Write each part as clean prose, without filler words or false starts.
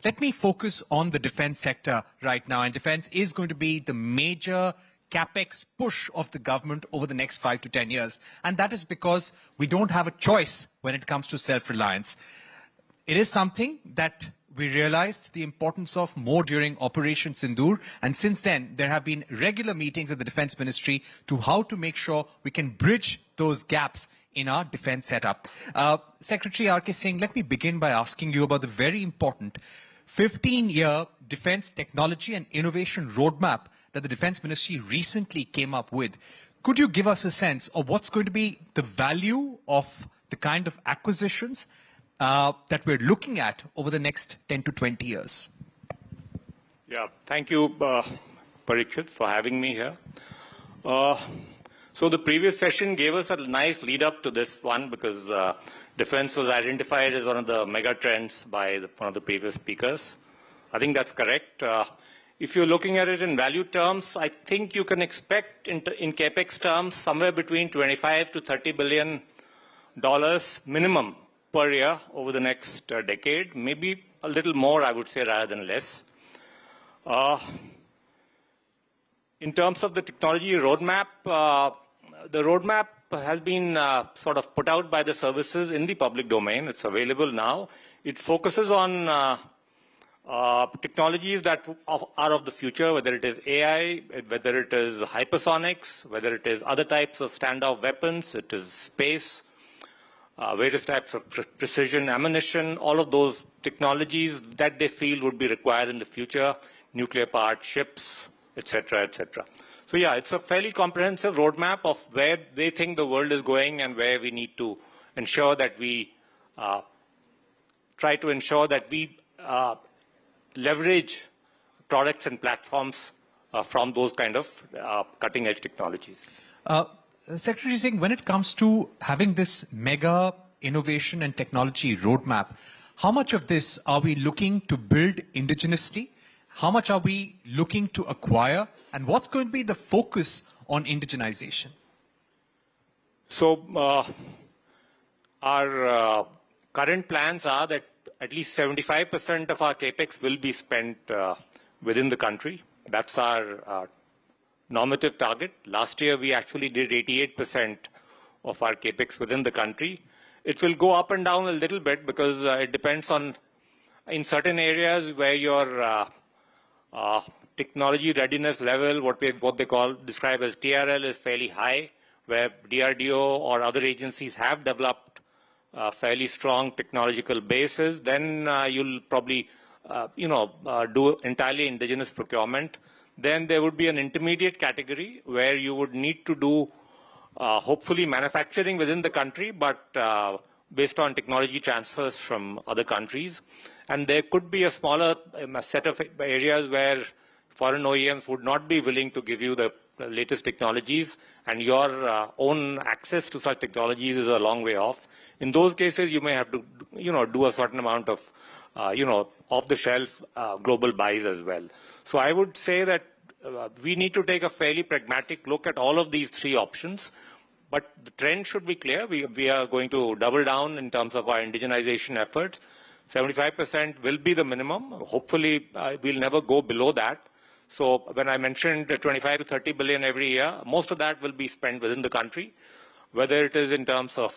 Let me focus on the defense sector right now. And defense is going to be the major capex push of the government over the next 5 to 10 years. And that is because we don't have a choice when it comes to self-reliance. It is something that we realized the importance of more during Operation Sindoor. And since then, there have been regular meetings at the Defense Ministry to how to make sure we can bridge those gaps in our defense setup. Secretary R.K. Singh, let me begin by asking you about the very important 15-year defense technology and innovation roadmap that the Defense Ministry recently came up with. Could you give us a sense of what's going to be the value of the kind of acquisitions that we're looking at over the next 10 to 20 years? Yeah, thank you, Parikshit, for having me here. So the previous session gave us a nice lead up to this one because defense was identified as one of the mega trends by one of the previous speakers. I think that's correct. If you're looking at it in value terms, I think you can expect in capex terms somewhere between 25 to 30 billion dollars minimum per year over the next decade, maybe a little more, I would say, rather than less. In terms of the technology roadmap, the roadmap has been sort of put out by the services in the public domain. It's available now. It focuses on technologies that are of the future, whether it is AI, whether it is hypersonics, whether it is other types of standoff weapons, it is space, various types of precision ammunition, all of those technologies that they feel would be required in the future, nuclear-powered ships, etc., etc. So yeah, it's a fairly comprehensive roadmap of where they think the world is going and where we need to ensure that we try to ensure that we leverage products and platforms from those kind of cutting-edge technologies. Secretary Singh, when it comes to having this mega innovation and technology roadmap, how much of this are we looking to build indigenously? How much are we looking to acquire? And what's going to be the focus on indigenization? So our current plans are that at least 75% of our capex will be spent within the country. That's our normative target. Last year, we actually did 88% of our capex within the country. It will go up and down a little bit because it depends on, in certain areas where your technology readiness level, what they describe as TRL, is fairly high, where DRDO or other agencies have developed fairly strong technological bases. Then you'll probably, do entirely indigenous procurement. Then there would be an intermediate category where you would need to do hopefully manufacturing within the country, but based on technology transfers from other countries. And there could be a smaller set of areas where foreign OEMs would not be willing to give you the latest technologies, and your own access to such technologies is a long way off. In those cases, you may have to, do a certain amount of, off-the-shelf global buys as well. So I would say that we need to take a fairly pragmatic look at all of these three options. But the trend should be clear. We are going to double down in terms of our indigenization efforts. 75% will be the minimum. Hopefully, we'll never go below that. So when I mentioned 25 to 30 billion every year, most of that will be spent within the country, whether it is in terms of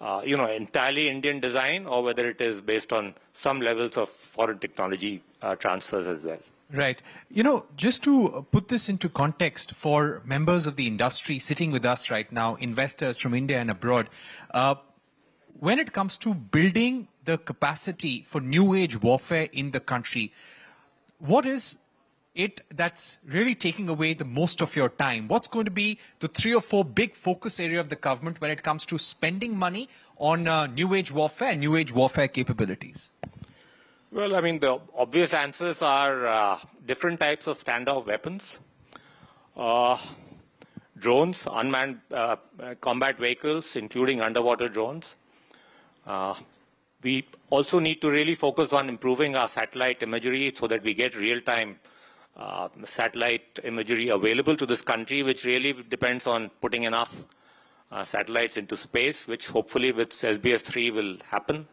entirely Indian design or whether it is based on some levels of foreign technology transfers as well. Right. Just to put this into context for members of the industry sitting with us right now, investors from India and abroad, when it comes to building the capacity for new age warfare in the country, what is it that's really taking away the most of your time? What's going to be the 3 or 4 big focus area of the government when it comes to spending money on new age warfare and new age warfare capabilities? Well, I mean, the obvious answers are different types of standoff weapons, drones, unmanned combat vehicles, including underwater drones. We also need to really focus on improving our satellite imagery so that we get real-time satellite imagery available to this country, which really depends on putting enough satellites into space, which hopefully with SBS-3 will happen.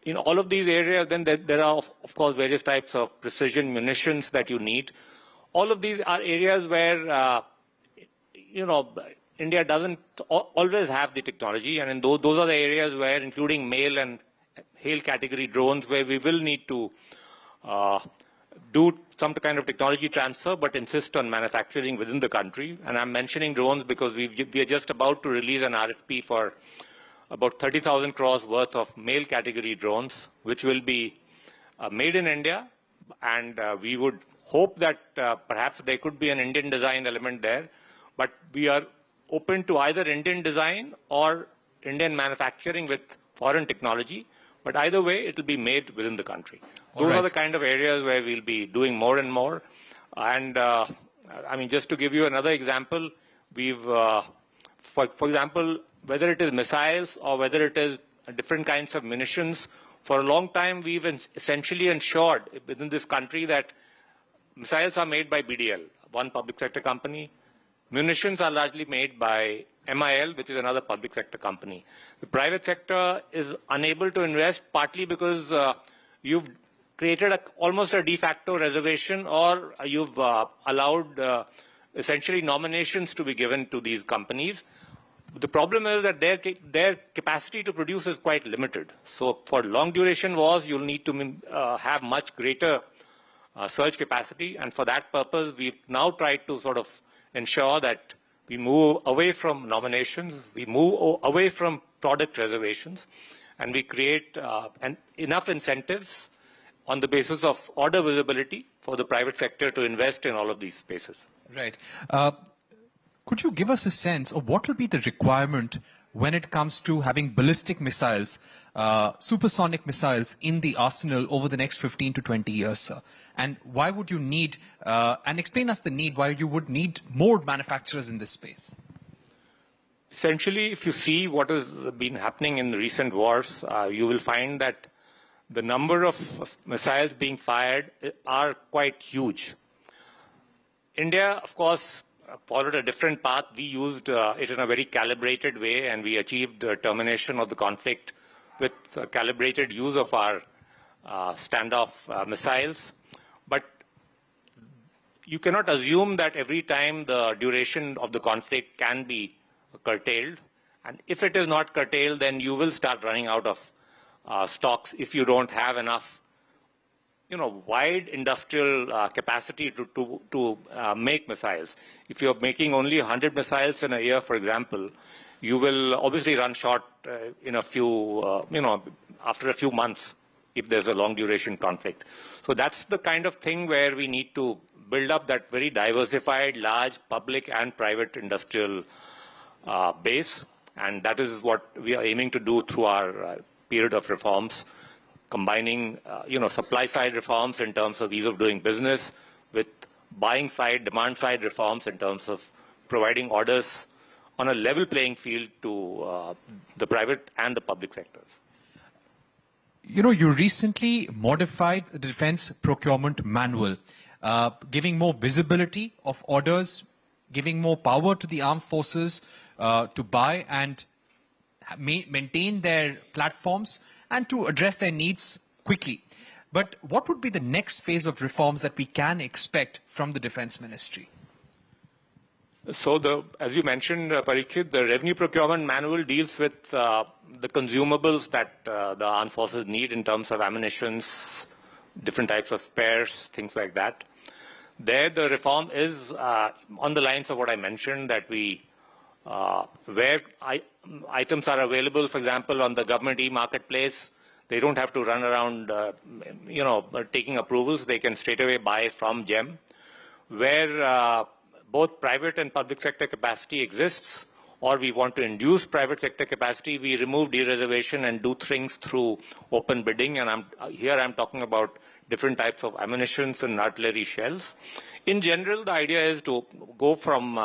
in all of these areas, then there are, of course, various types of precision munitions that you need. All of these are areas where, India doesn't always have the technology, and in those are the areas where, including mail and hail category drones, where we will need to do some kind of technology transfer, but insist on manufacturing within the country. And I'm mentioning drones because we are just about to release an RFP for about 30,000 crores worth of mail category drones, which will be made in India. And we would hope that perhaps there could be an Indian design element there. But we are open to either Indian design or Indian manufacturing with foreign technology. But either way, it will be made within the country. Those are the kind of areas where we'll be doing more and more. And just to give you another example, we've, for example, whether it is missiles or whether it is different kinds of munitions, for a long time we've essentially ensured within this country that missiles are made by BDL, one public sector company. Munitions are largely made by MIL, which is another public sector company. The private sector is unable to invest partly because you've created almost a de facto reservation, or you've allowed essentially nominations to be given to these companies. The problem is that their capacity to produce is quite limited. So for long duration wars, you'll need to have much greater surge capacity. And for that purpose, we've now tried to sort of ensure that we move away from nominations, we move away from product reservations, and we create enough incentives on the basis of order visibility for the private sector to invest in all of these spaces. Right. Could you give us a sense of what will be the requirement when it comes to having ballistic missiles, supersonic missiles in the arsenal over the next 15 to 20 years, sir? And why would you need, and explain us the need, why you would need more manufacturers in this space? Essentially, if you see what has been happening in recent wars, you will find that the number of missiles being fired are quite huge. India, of course, followed a different path. We used it in a very calibrated way, and we achieved termination of the conflict with calibrated use of our standoff missiles. But you cannot assume that every time the duration of the conflict can be curtailed. And if it is not curtailed, then you will start running out of stocks if you don't have enough, wide industrial capacity to make missiles. If you're making only 100 missiles in a year, for example, you will obviously run short in a few, after a few months if there's a long duration conflict. So that's the kind of thing where we need to build up that very diversified, large public and private industrial base. And that is what we are aiming to do through our period of reforms, combining, supply side reforms in terms of ease of doing business with buying side, demand side reforms in terms of providing orders on a level playing field to the private and the public sectors. You recently modified the Defense Procurement Manual, giving more visibility of orders, giving more power to the armed forces to buy and maintain their platforms and to address their needs quickly. But what would be the next phase of reforms that we can expect from the Defense Ministry? So, as you mentioned, Parikshit, the Revenue Procurement Manual deals with the consumables that the armed forces need in terms of ammunitions, different types of spares, things like that. There, the reform is on the lines of what I mentioned, that we, where items are available, for example, on the government e-marketplace, they don't have to run around, taking approvals. They can straight away buy from GEM. Where both private and public sector capacity exists, or we want to induce private sector capacity, we remove dereservation and do things through open bidding. And I'm talking about different types of ammunitions and artillery shells. In general, the idea is to go from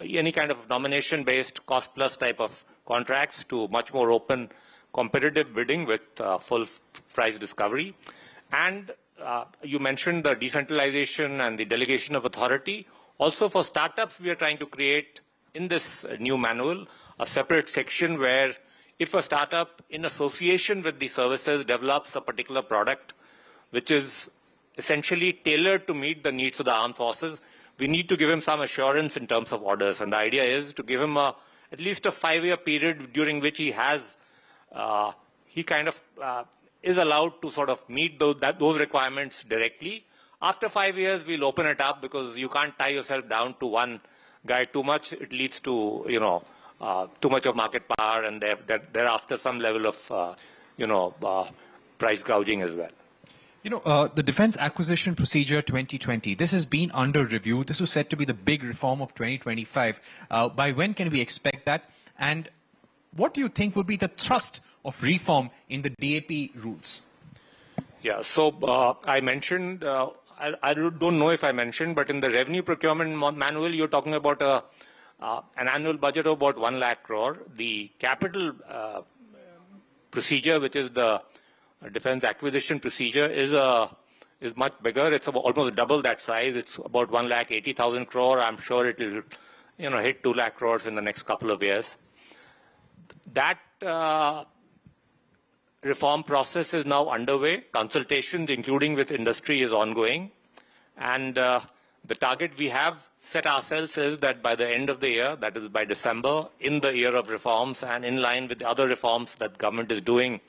any kind of nomination-based cost-plus type of contracts to much more open competitive bidding with full price discovery. And you mentioned the decentralization and the delegation of authority. Also for startups, we are trying to create in this new manual a separate section where if a startup in association with the services develops a particular product which is essentially tailored to meet the needs of the armed forces, we need to give him some assurance in terms of orders. And the idea is to give him at least a 5-year period during which he has, is allowed to sort of meet those requirements directly. After 5 years, we'll open it up because you can't tie yourself down to one guy too much. It leads to, too much of market power and thereafter some level of, price gouging as well. The Defense Acquisition Procedure 2020, this has been under review. This was said to be the big reform of 2025. By when can we expect that? And what do you think would be the thrust of reform in the DAP rules? Yeah, so I mentioned, I don't know if I mentioned, but in the revenue procurement manual, you're talking about an annual budget of about 1 lakh crore. The capital procedure, which is the defense acquisition procedure, is much bigger. It's almost double that size. It's about 1,80,000 crore. I'm sure it will, hit 2 lakh crores in the next couple of years. That reform process is now underway. Consultations, including with industry, is ongoing. And the target we have set ourselves is that by the end of the year, that is by December, in the year of reforms and in line with the other reforms that government is doing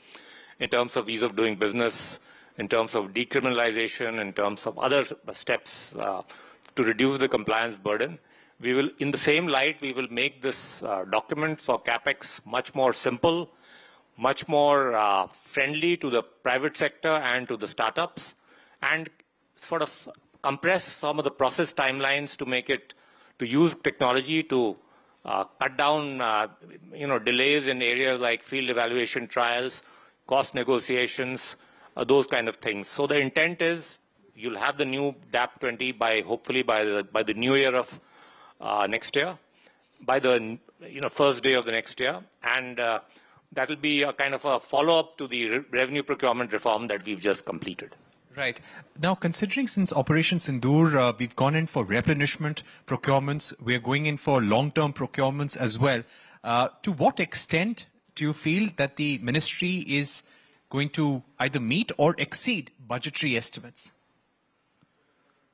in terms of ease of doing business, in terms of decriminalization, in terms of other steps to reduce the compliance burden, we will, in the same light, we will make this document for CapEx much more simple, much more friendly to the private sector and to the startups, and sort of compress some of the process timelines to make it, to use technology to cut down, delays in areas like field evaluation trials, cost negotiations, those kind of things. So the intent is you'll have the new DAP 20 hopefully by the new year of next year, by the first day of the next year, and that will be a kind of a follow-up to the revenue procurement reform that we've just completed. Right. Now, considering since Operation Sindoor, we've gone in for replenishment procurements, we're going in for long-term procurements as well. To what extent do you feel that the ministry is going to either meet or exceed budgetary estimates?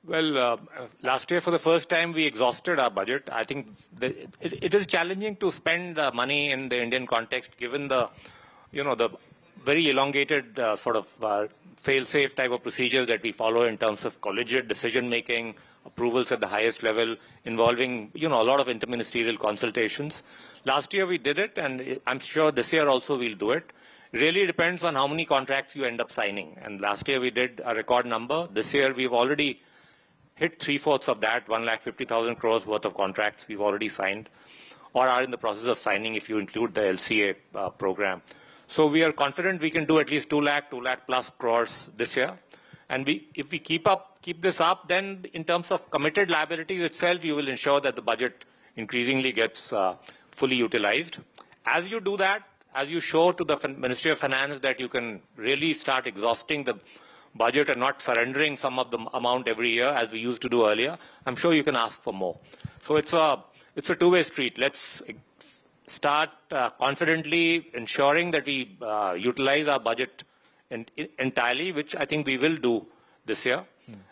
Well, last year, for the first time, we exhausted our budget. I think it is challenging to spend money in the Indian context, given the very elongated sort of fail-safe type of procedures that we follow in terms of collegiate decision-making, approvals at the highest level, involving a lot of interministerial consultations. Last year we did it, and I'm sure this year also we'll do it. It really depends on how many contracts you end up signing. And last year we did a record number. This year we've already hit 3/4 of that, 1,50,000 crores worth of contracts we've already signed, or are in the process of signing if you include the LCA program. So we are confident we can do at least 2 lakh plus crores this year. And if we keep this up, then in terms of committed liabilities itself, you will ensure that the budget increasingly gets fully utilized. As you do that, as you show to the Ministry of Finance that you can really start exhausting the budget and not surrendering some of the amount every year as we used to do earlier, I'm sure you can ask for more. So it's a two-way street. Let's start confidently ensuring that we utilize our budget entirely, which I think we will do this year.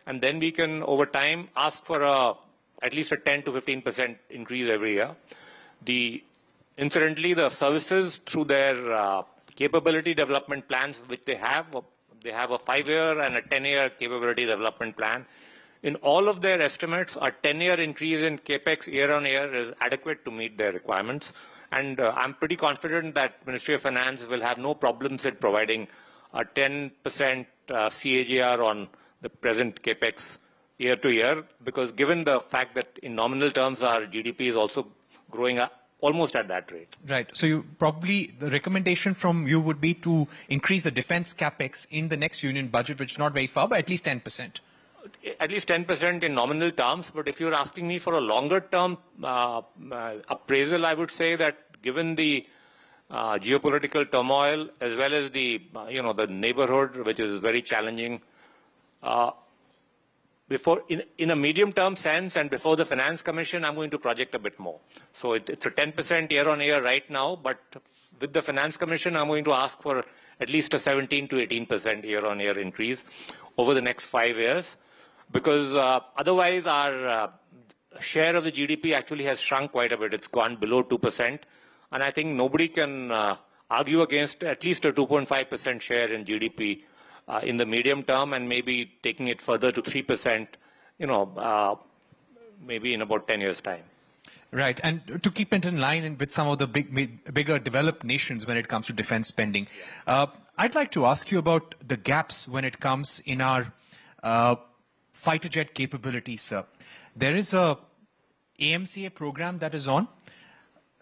And then we can, over time, ask for at least a 10 to 15% increase every year. Incidentally, the services, through their capability development plans, which they have a 5-year and a 10-year capability development plan. In all of their estimates, a 10-year increase in capex year on year is adequate to meet their requirements. And I'm pretty confident that Ministry of Finance will have no problems in providing a 10% CAGR on the present capex year to year, because given the fact that in nominal terms our GDP is also growing up almost at that rate. Right. So the recommendation from you would be to increase the defense capex in the next union budget, which is not very far, but at least 10%. At least 10% in nominal terms. But if you're asking me for a longer term appraisal, I would say that given the geopolitical turmoil as well as the neighborhood, which is very challenging, in a medium-term sense and before the Finance Commission, I'm going to project a bit more. So it's a 10% year-on-year right now, but with the Finance Commission, I'm going to ask for at least a 17 to 18% year-on-year increase over the next 5 years, because otherwise our share of the GDP actually has shrunk quite a bit. It's gone below 2%, and I think nobody can argue against at least a 2.5% share in GDP in the medium term, and maybe taking it further to 3%, maybe in about 10 years' time. Right, and to keep it in line with some of the bigger developed nations when it comes to defense spending, I'd like to ask you about the gaps when it comes in our fighter jet capabilities, sir. There is a AMCA program that is on.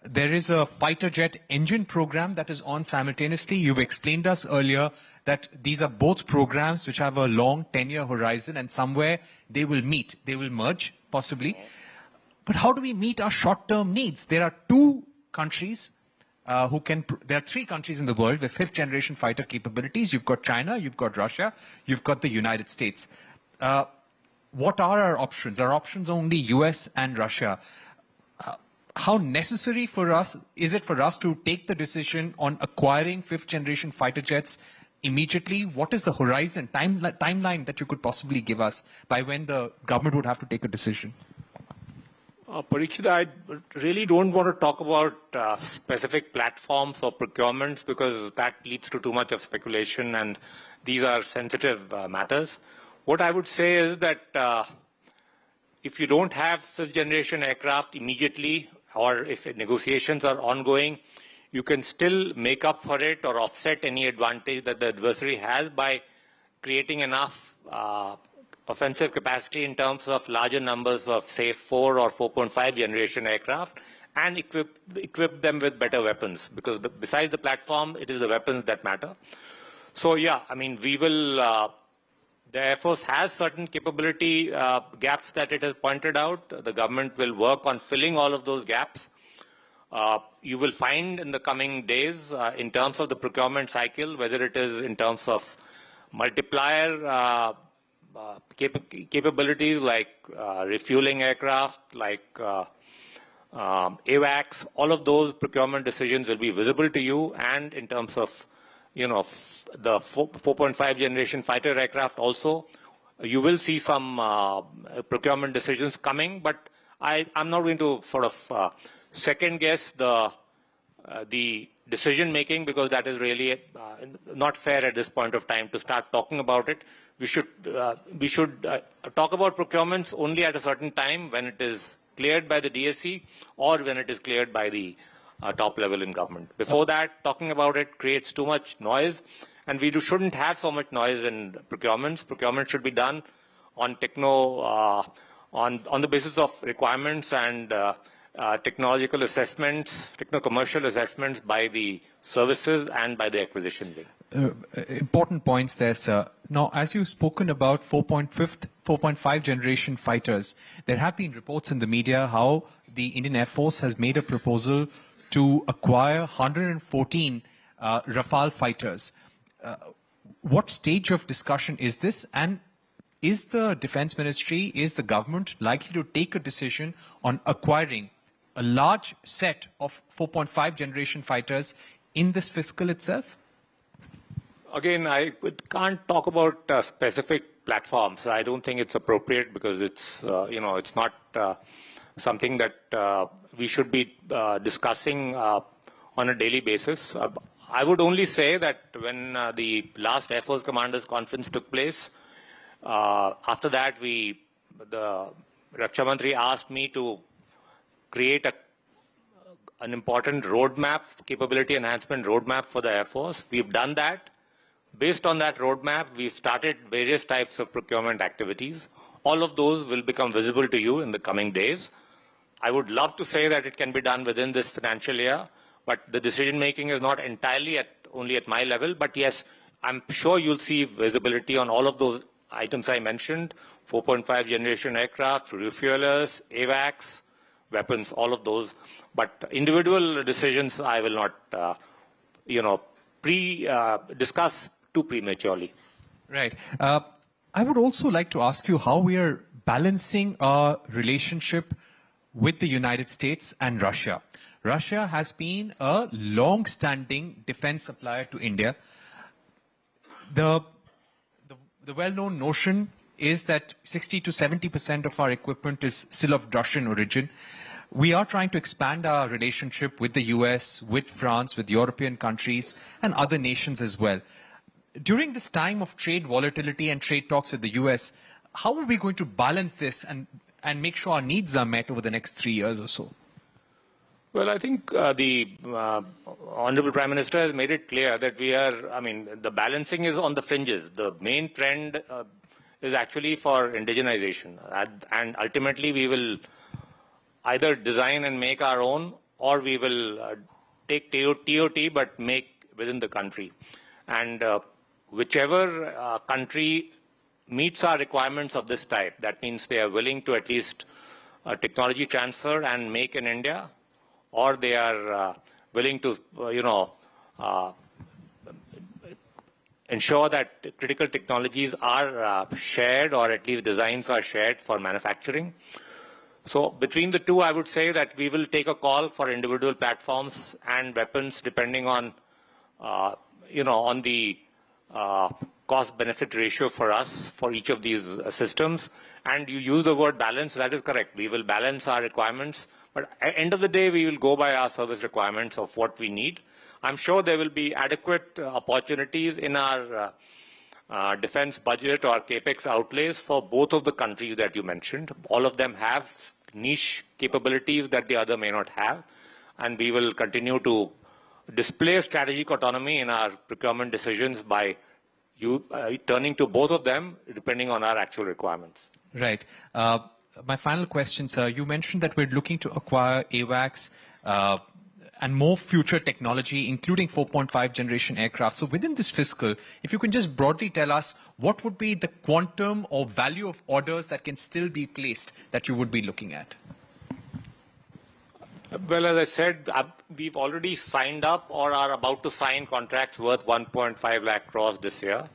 There is a fighter jet engine program that is on simultaneously. You've explained us earlier that these are both programs which have a long 10-year horizon, and somewhere they will meet, they will merge, possibly. But how do we meet our short-term needs? There are two countries there are three countries in the world with fifth-generation fighter capabilities. You've got China, you've got Russia, you've got the United States. What are our options? Our options only US and Russia. How necessary for us is it for us to take the decision on acquiring fifth-generation fighter jets immediately? What is the horizon, timeline that you could possibly give us by when the government would have to take a decision? Parikshit, I really don't want to talk about specific platforms or procurements, because that leads to too much of speculation, and these are sensitive matters. What I would say is that if you don't have fifth-generation aircraft immediately, or if negotiations are ongoing, you can still make up for it or offset any advantage that the adversary has by creating enough offensive capacity in terms of larger numbers of, say, 4 or 4.5 generation aircraft, and equip them with better weapons, because besides the platform, it is the weapons that matter. So, yeah, I mean, we will, the Air Force has certain capability gaps that it has pointed out. The government will work on filling all of those gaps. You will find in the coming days, in terms of the procurement cycle, whether it is in terms of multiplier capabilities like refueling aircraft, like AWACS, all of those procurement decisions will be visible to you. And in terms of, the 4.5 generation fighter aircraft also, you will see some procurement decisions coming. But I'm not going to sort of second guess the decision making, because that is really not fair at this point of time to start talking about it. We should talk about procurements only at a certain time, when it is cleared by the DSC or when it is cleared by the top level in government. Before that, talking about it creates too much noise, and we shouldn't have so much noise in procurements. Procurement should be done on on the basis of requirements and technological assessments, techno-commercial assessments by the services and by the acquisition wing. Important points there, sir. Now, as you've spoken about 4.5 generation fighters, there have been reports in the media how the Indian Air Force has made a proposal to acquire 114 Rafale fighters. What stage of discussion is this? And is the Defense Ministry, is the government likely to take a decision on acquiring a large set of 4.5 generation fighters in this fiscal itself? Again, I can't talk about specific platforms. I don't think it's appropriate, because it's, it's not something that we should be discussing on a daily basis. I would only say that when the last Air Force Commanders Conference took place, after that the Raksha Mantri asked me to create an important roadmap, capability enhancement roadmap for the Air Force. We've done that. Based on that roadmap, we've started various types of procurement activities. All of those will become visible to you in the coming days. I would love to say that it can be done within this financial year, but the decision-making is not entirely only at my level. But yes, I'm sure you'll see visibility on all of those items I mentioned: 4.5 generation aircraft, refuelers, AWACS, weapons, all of those. But individual decisions I will not, discuss too prematurely. Right. I would also like to ask you how we are balancing our relationship with the United States and Russia. Russia has been a long-standing defense supplier to India. The well-known notion is that 60 to 70% of our equipment is still of Russian origin. We are trying to expand our relationship with the US, with France, with European countries, and other nations as well. During this time of trade volatility and trade talks with the US, how are we going to balance this and make sure our needs are met over the next 3 years or so? Well, I think the Honorable Prime Minister has made it clear that the balancing is on the fringes. The main trend is actually for indigenization. And ultimately, we will either design and make our own, or we will take TOT but make within the country. And whichever country meets our requirements of this type, that means they are willing to at least technology transfer and make in India, or they are willing to, ensure that critical technologies are shared, or at least designs are shared for manufacturing. So between the two, I would say that we will take a call for individual platforms and weapons depending on, on the cost-benefit ratio for us for each of these systems. And you use the word balance, that is correct. We will balance our requirements. But at the end of the day, we will go by our service requirements of what we need. I'm sure there will be adequate opportunities in our defense budget or capex outlays for both of the countries that you mentioned. All of them have niche capabilities that the other may not have. And we will continue to display strategic autonomy in our procurement decisions by turning to both of them depending on our actual requirements. Right. My final question, sir. You mentioned that we're looking to acquire AWACS and more future technology, including 4.5 generation aircraft. So within this fiscal, if you can just broadly tell us what would be the quantum or value of orders that can still be placed that you would be looking at? Well, as I said, we've already signed up or are about to sign contracts worth 1.5 lakh crores this year.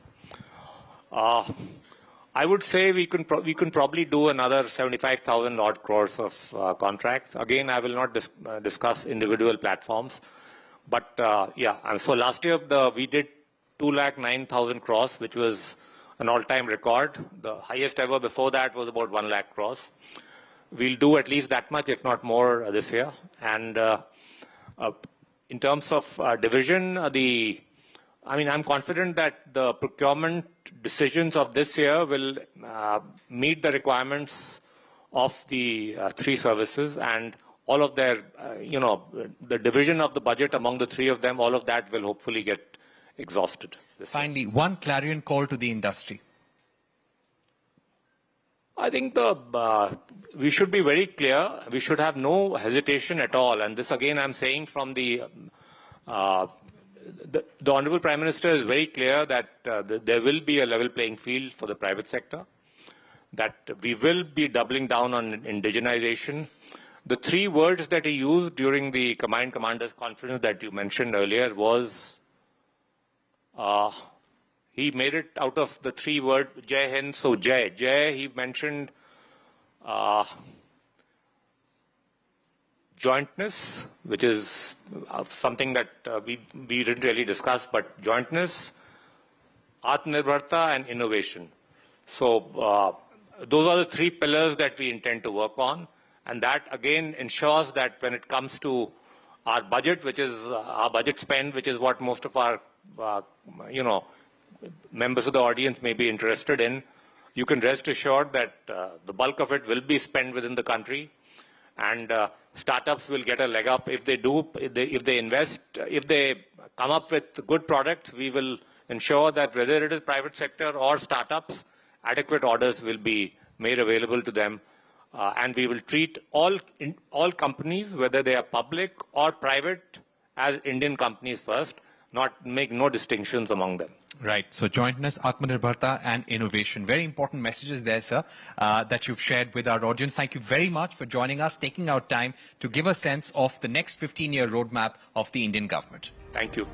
I would say we can probably do another 75,000 odd crores of contracts. Again, I will not discuss individual platforms. But so last year we did 2,09,000 crores, which was an all-time record. The highest ever before that was about 1 lakh crores. We'll do at least that much, if not more, this year. And in terms of division, I'm confident that the procurement decisions of this year will meet the requirements of the three services, and all of their, the division of the budget among the three of them, all of that will hopefully get exhausted. Finally, one clarion call to the industry. I think we should be very clear. We should have no hesitation at all. And this, again, I'm saying from the Honorable Prime Minister is very clear that there will be a level playing field for the private sector, that we will be doubling down on indigenization. The three words that he used during the Combined Commanders Conference that you mentioned earlier was, he made it out of the three words, Jai Hind, so Jai. Jai, he mentioned jointness, which is something that we didn't really discuss, but jointness, Aatmanirbharta, and innovation. So those are the three pillars that we intend to work on. And that, again, ensures that when it comes to our budget, which is our budget spend, which is what most of our, members of the audience may be interested in, you can rest assured that the bulk of it will be spent within the country. And startups will get a leg up if they do, if they invest, if they come up with good products. We will ensure that whether it is private sector or startups, adequate orders will be made available to them. And we will treat all companies, whether they are public or private, as Indian companies first, make no distinctions among them. Right. So jointness, Aatmanirbharta, and innovation. Very important messages there, sir, that you've shared with our audience. Thank you very much for joining us, taking out time to give a sense of the next 15-year roadmap of the Indian government. Thank you.